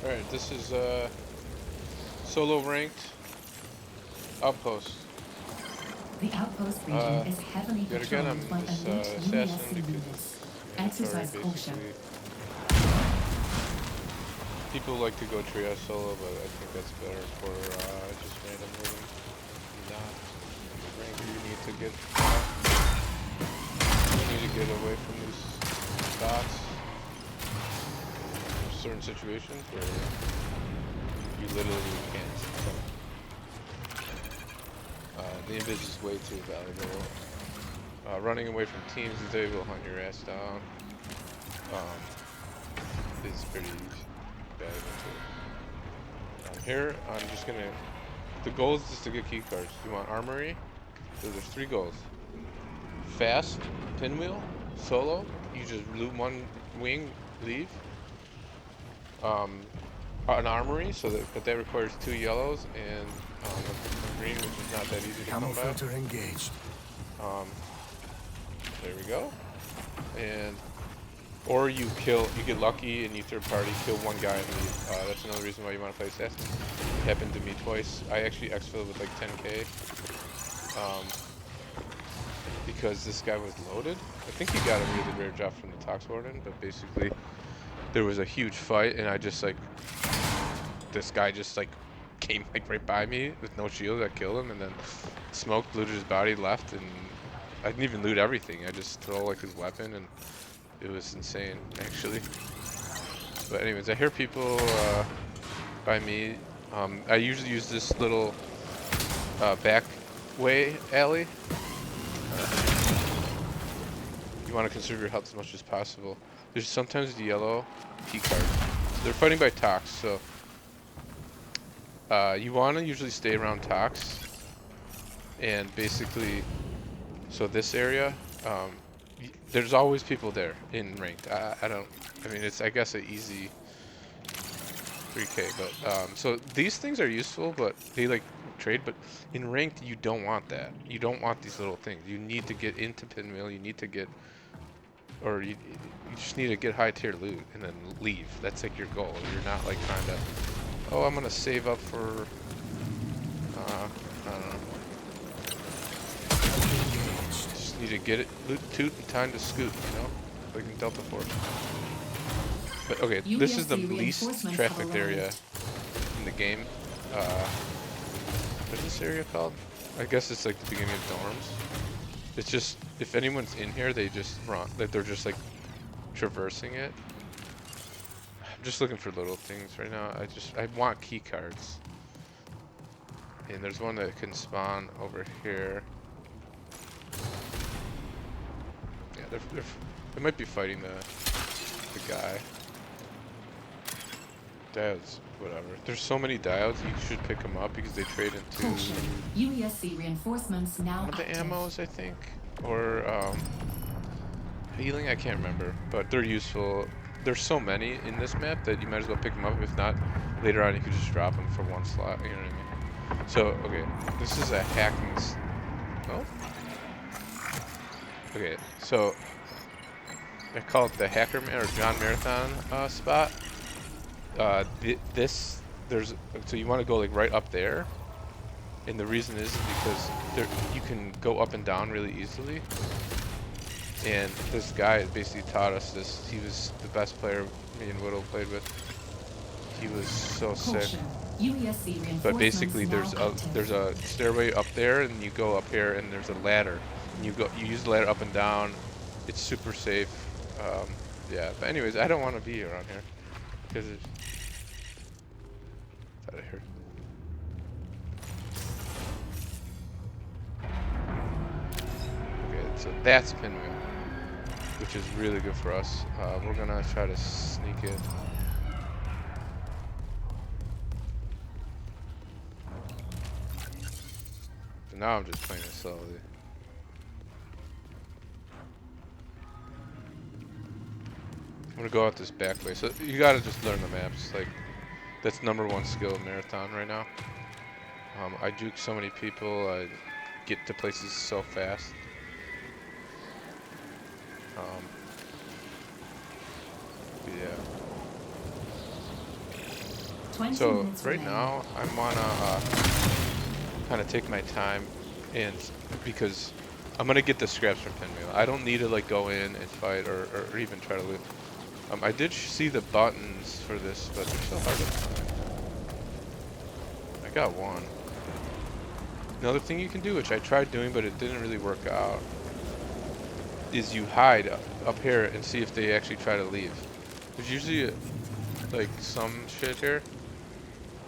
Alright, this is solo ranked Outpost. The Outpost region is heavily Yet again, patrolled I'm by this elite assassin UESC because units. it's mandatory, Exercise caution. basically. People like to go triage solo, but I think that's better for just random looting. Not rank. You need to get away from these spots. There's certain situations where you literally can't. The invis is way too valuable. Running away from teams is they will hunt your ass down. It's pretty valuable too. Here, I'm just gonna. The goal is just to get key cards. You want armory? So there's 3 goals. Fast, pinwheel, solo. You just loot one wing, leave. Um, an armory, but that requires 2 yellows and a green, which is not that easy to Camo come by. filter engaged. Um, there we go. And or you get lucky and you third party kill one guy and leave. That's another reason why you want to play assassin. It happened to me twice. I actually exfilled with like 10k. Because this guy was loaded. I think he got a really rare drop from the Tox Warden, but basically there was a huge fight and I just like this guy just like came like right by me with no shield. I killed him and then smoked, looted his body, left, and I didn't even loot everything. I just stole like his weapon and it was insane actually. But anyways, I hear people by me. I usually use this little back way alley. You want to conserve your health as much as possible. There's sometimes the yellow key card. They're fighting by Tox, so you want to usually stay around Tox. And basically, so this area, there's always people there in ranked. I mean, it's I guess an easy 3k, but so these things are useful, but they like trade. But in ranked, you don't want that. You don't want these little things. You need to get into pinwheel. You need to get or you just need to get high tier loot and then leave. That's like your goal. You're not like trying to, oh, I'm gonna save up for, I don't know. Just need to get it, loot, toot, and time to scoot, you know? Like in Delta Force. But okay, this is the least trafficked area in the game. What's this area called? I guess it's like the beginning of dorms. It's just, if anyone's in here, they just run, like they're just like traversing it. I'm just looking for little things right now. I want key cards. And there's one that can spawn over here. Yeah, they might be fighting the guy. Diodes, whatever. There's so many diodes, you should pick them up because they trade into UESC reinforcements now one of the active. ammos, I think, or healing. I can't remember, but they're useful. There's so many in this map that you might as well pick them up. If not, later on you could just drop them for one slot. You know what I mean? So okay, this is a hacking. Oh. Okay, so I call it the Hacker or John Marathon spot. So you want to go like right up there, and the reason is because you can go up and down really easily. And this guy basically taught us this. He was the best player me and Whittle played with. He was so sick. But basically, there's a stairway up there, and you go up here, and there's a ladder. And you use the ladder up and down. It's super safe. Yeah. But anyways, I don't want to be around here because it's out of here. Okay, so that's pinwheel, which is really good for us. We're gonna try to sneak it. So now I'm just playing it slowly. I'm gonna go out this back way. So you gotta just learn the maps. Like, that's #1 skill in Marathon right now. I juke so many people. I get to places so fast. Yeah. 20 So minutes right remaining. now I wanna kind of take my time, and because I'm gonna get the scraps from Pinwheel. I don't need to like go in and fight or even try to loot. I did see the buttons for this, but they're so hard to find. I got one. Another thing you can do, which I tried doing but it didn't really work out, is you hide up here and see if they actually try to leave. There's usually like some shit here.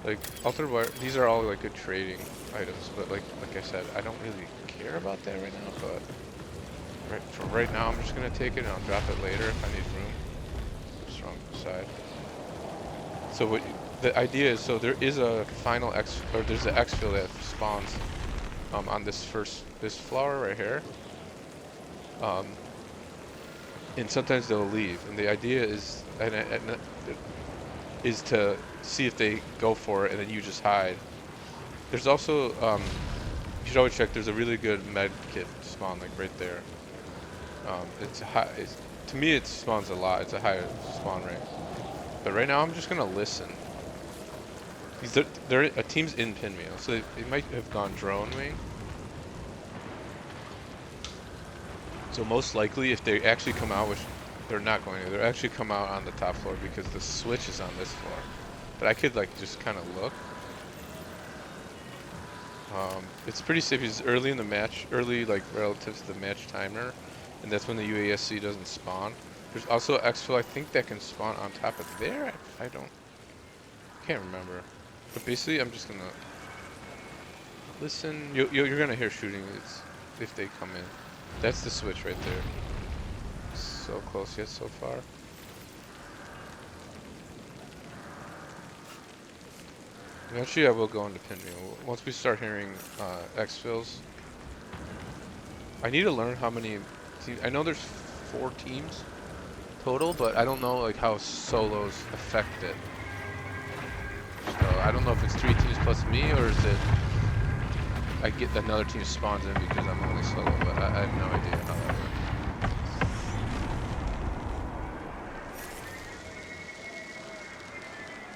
Like altered wire, these are all like good trading items, but like I said, I don't really care about that right now. But for right now, I'm just gonna take it and I'll drop it later if I need room. Strong side. So what the idea is, so there is a final X, or there's an exfil that spawns on this flower right here. Um, and sometimes they'll leave, and the idea is is to see if they go for it, and then you just hide. There's also you should always check. There's a really good med kit spawn like right there. It's high. To me, it spawns a lot. It's a higher spawn rate. But right now, I'm just gonna listen. They're a team's in Pinwheel, so they might have gone drone wing. So most likely, if they actually come out, which they're not going to, they'll actually come out on the top floor because the switch is on this floor. But I could like just kind of look. It's pretty safe. It's early in the match, early like relative to the match timer, and that's when the UASC doesn't spawn. There's also exfil, I think, that can spawn on top of there. I can't remember. But basically, I'm just gonna listen. You're gonna hear shooting if they come in. That's the switch right there. So close yet so far. Eventually, I will go into Pinwheel. Once we start hearing exfils. I need to learn how many teams. I know there's 4 teams total, but I don't know like how solos affect it. So I don't know if it's 3 teams plus me, or is it I get another team spawns in because I'm only solo, but I have no idea how that works.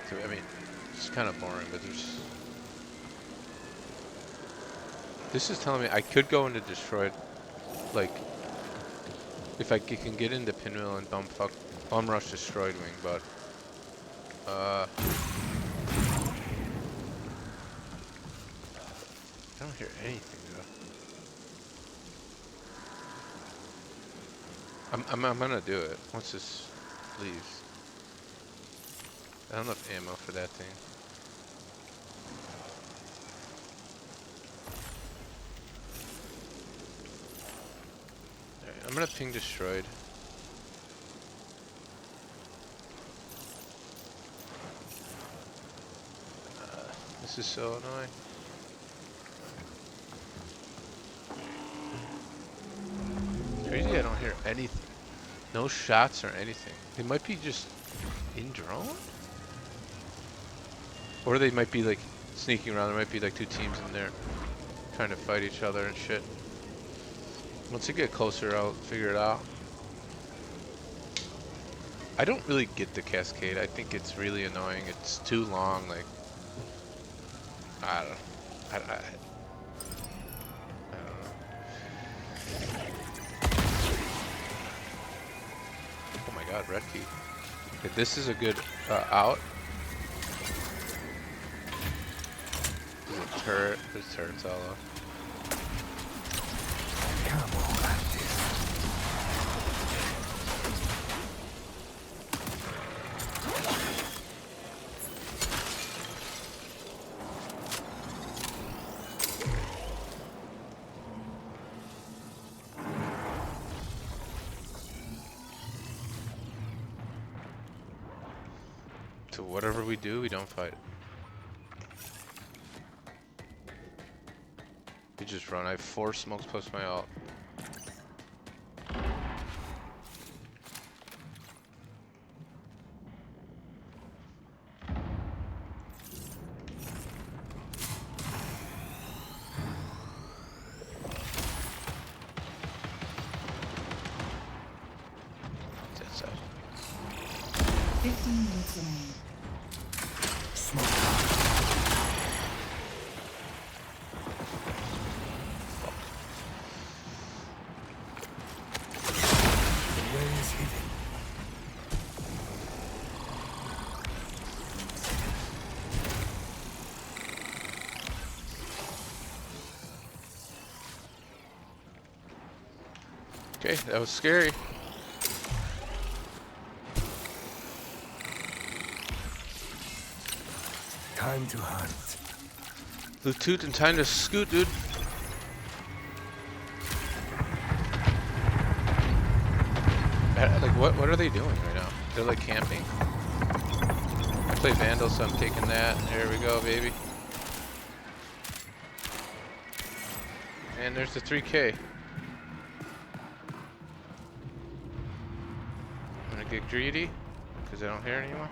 So, I mean, it's kind of boring, but this is telling me I could go into destroyed, like, if I can get into Pinwheel and bum rush destroyed wing, but I don't hear anything though. I'm gonna do it once this leaves. I don't have ammo for that thing. Alright, I'm gonna ping destroyed. This is so annoying. Crazy I don't hear anything. No shots or anything. They might be just in drone? Or they might be like sneaking around. There might be like 2 teams in there trying to fight each other and shit. Once I get closer, I'll figure it out. I don't really get the cascade. I think it's really annoying. It's too long. Like, I don't know. I don't know. Oh my god, red key. Okay, this is a good out. There's a turret. There's turrets all up. Come on, So whatever we do, we don't fight. We just run. I have 4 smokes plus my ult. That's it. 15 minutes remaining. smoke. Okay, that was scary. Time to hunt. Loot toot and time to scoot, dude. Like, what are they doing right now? They're like camping. I play Vandal, so I'm taking that. There we go, baby. And there's the 3K. I'm gonna get greedy, because I don't hear anyone.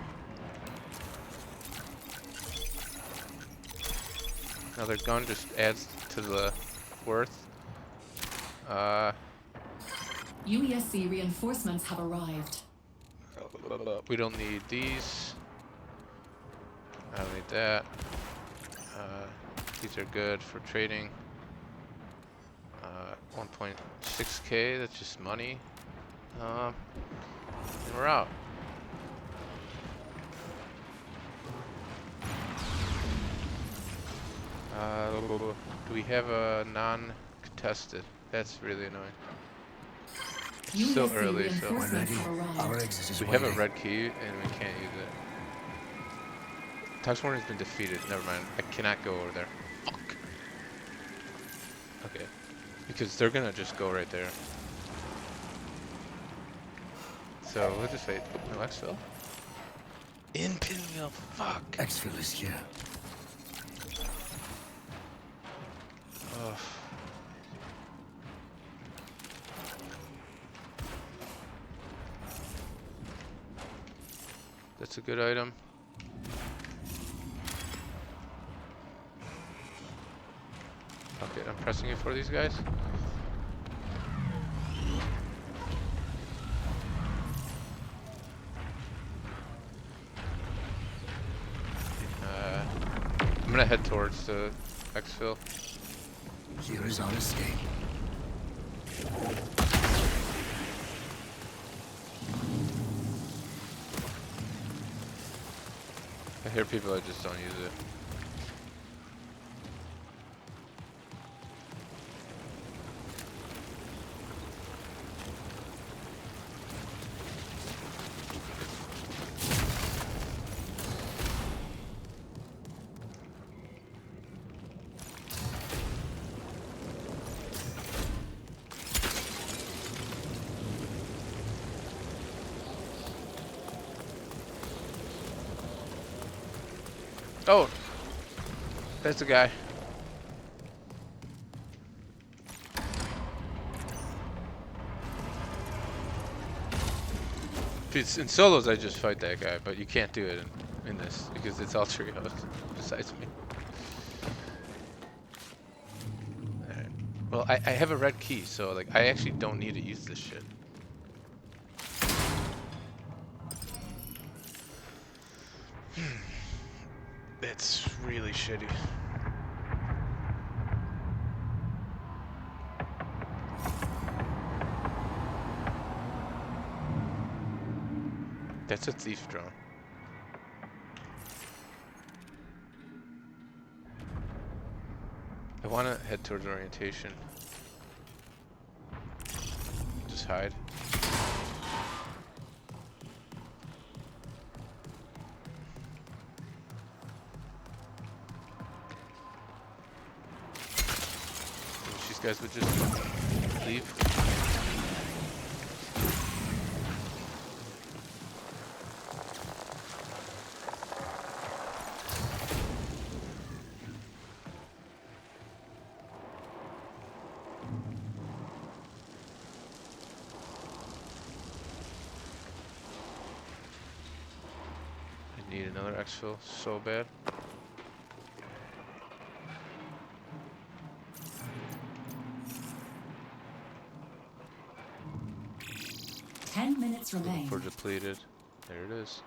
Another gun just adds to the worth. UESC reinforcements have arrived. We don't need these. I don't need that. These are good for trading. 1.6K, that's just money. And we're out. Do we have a non-contested? That's really annoying. It's still UESC early, so When reinforcements ready, have arrived. our exit is we have a waiting. red key and we can't use it. Tuxmorn has been defeated. Never mind. I cannot go over there. Fuck. Okay. Because they're gonna just go right there. So we'll just wait. No exfil. In Pinwheel. Fuck. Exfil is here. Ugh. That's a good item. Okay, I'm pressing it for these guys. I'm gonna head towards the exfil. Here is our escape. I hear people that just don't use it. Oh, that's the guy. In solos, I just fight that guy, but you can't do it in this because it's all trios besides me. Alright. Well, I have a red key, so like I actually don't need to use this shit. It's really shitty. That's a thief drone. I want to head towards orientation. Just hide. These guys would just leave. I need another exfil so bad. Looking remain. For depleted. There it is.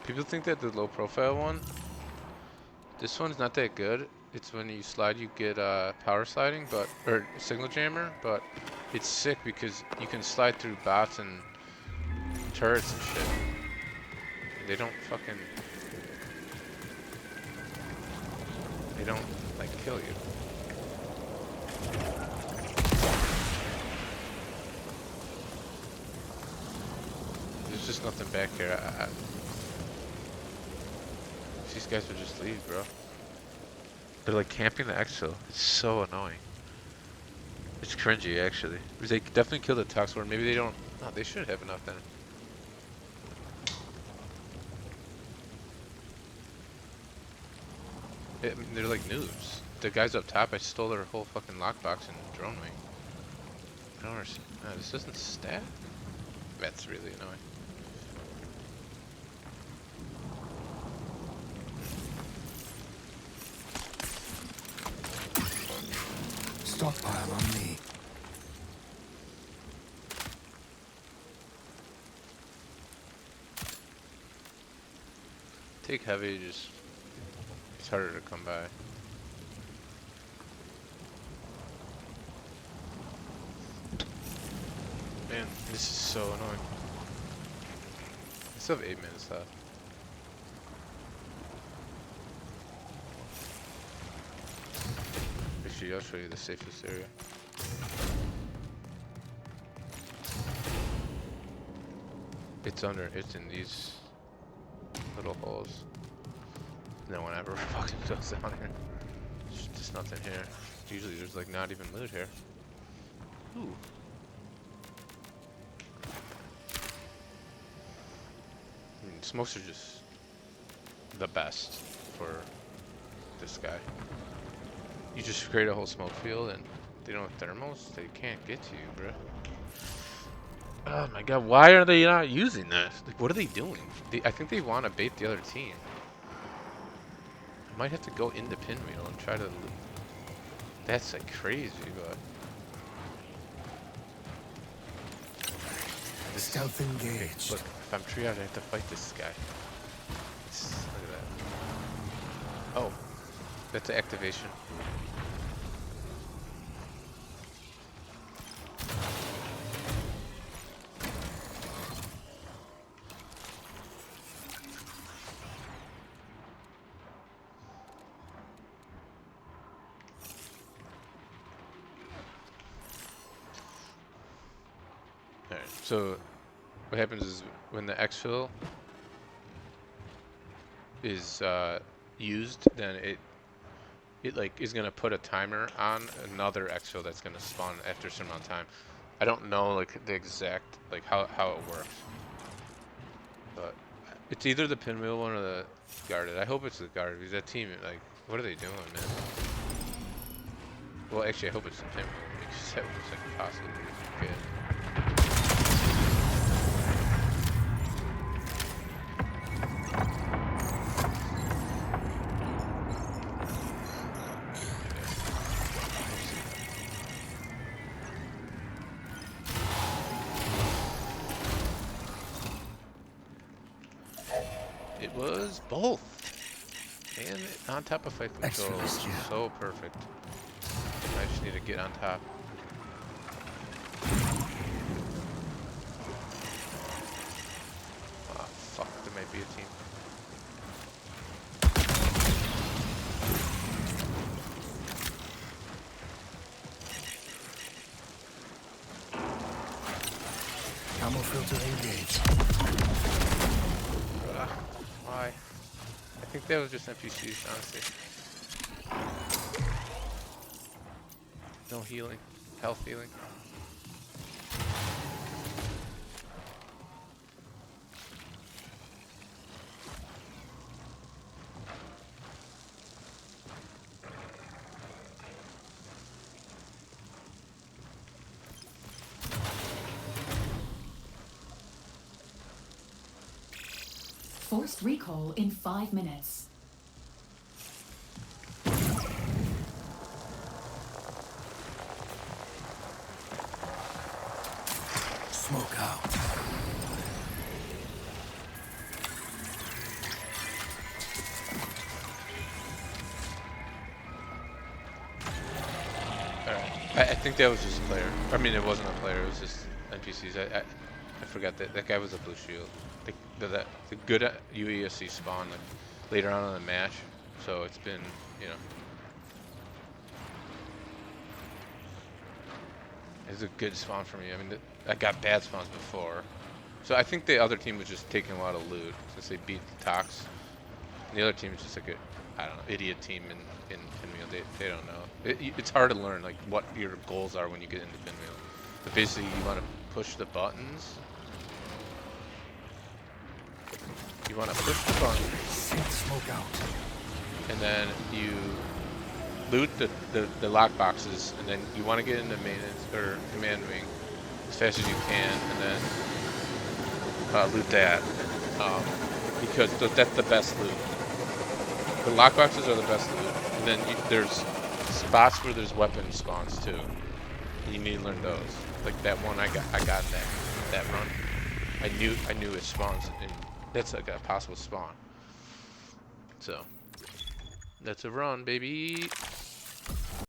People think that the low profile one, this one's not that good. It's when you slide, you get power sliding, or signal jammer, but it's sick because you can slide through bots and turrets and shit. They don't fucking They don't like kill you. There's just nothing back here. These guys would just leave, bro. They're like camping the exo. It's so annoying. It's cringy, actually. Because they definitely killed the Tux, or maybe they don't. No, they should have enough then. They're like noobs. The guys up top, I stole their whole fucking lockbox and drone wing. I don't understand. This doesn't stat? That's really annoying. Stockpile on me. Take heavy, just it's harder to come by. Man, this is so annoying. I still have 8 minutes left. Actually, I'll show you the safest area. It's in these little holes. No one ever fucking goes down here. There's just nothing here. Usually there's like not even loot here. Ooh. I mean, smokes are just the best for this guy. You just create a whole smoke field and they don't have thermals, they can't get to you, bro. Oh my god, why are they not using this? Like, what are they doing? I think they want to bait the other team. I might have to go into pinwheel and try to... That's like crazy, but... Stealth engaged. Look, if I'm triage, I have to fight this guy. Look at that. Oh, that's an activation. Alright, so what happens is when the exfil is used, then it like is gonna put a timer on another exfil that's gonna spawn after a certain amount of time. I don't know like the exact like how it works, but it's either the pinwheel one or the guarded. I hope it's the guarded because that team like what are they doing, man? Well, actually, I hope it's the pinwheel because that looks like impossible to get. It was both. And on top of fight control. So perfect. I just need to get on top. Ah, fuck. There might be a team. Ammo filter engaged. Why? I think that was just NPCs, honestly. No healing. Health healing. Forced recall in 5 minutes. Smoke out. Alright. I think that was just a player. I mean, it wasn't a player. It was just NPCs. I forgot that guy was a blue shield. The good UESC spawn like later on in the match. So it's been, you know, It's a good spawn for me. I mean, I got bad spawns before. So I think the other team was just taking a lot of loot since they beat the Tox. And the other team is just like a, I don't know, idiot team in Pinwheel. They don't know. It's hard to learn like what your goals are when you get into Pinwheel. But basically, you want to push the buttons. You want to push the buttons. Send smoke out. And then you loot the lock boxes, and then you want to get into maintenance or command wing as fast as you can, and then loot that because that's the best loot. The lock boxes are the best loot, and then there's spots where there's weapon spawns too. And you need to learn those. Like that one I got in that run. I knew it spawns, and that's like a possible spawn. So. That's a run, baby.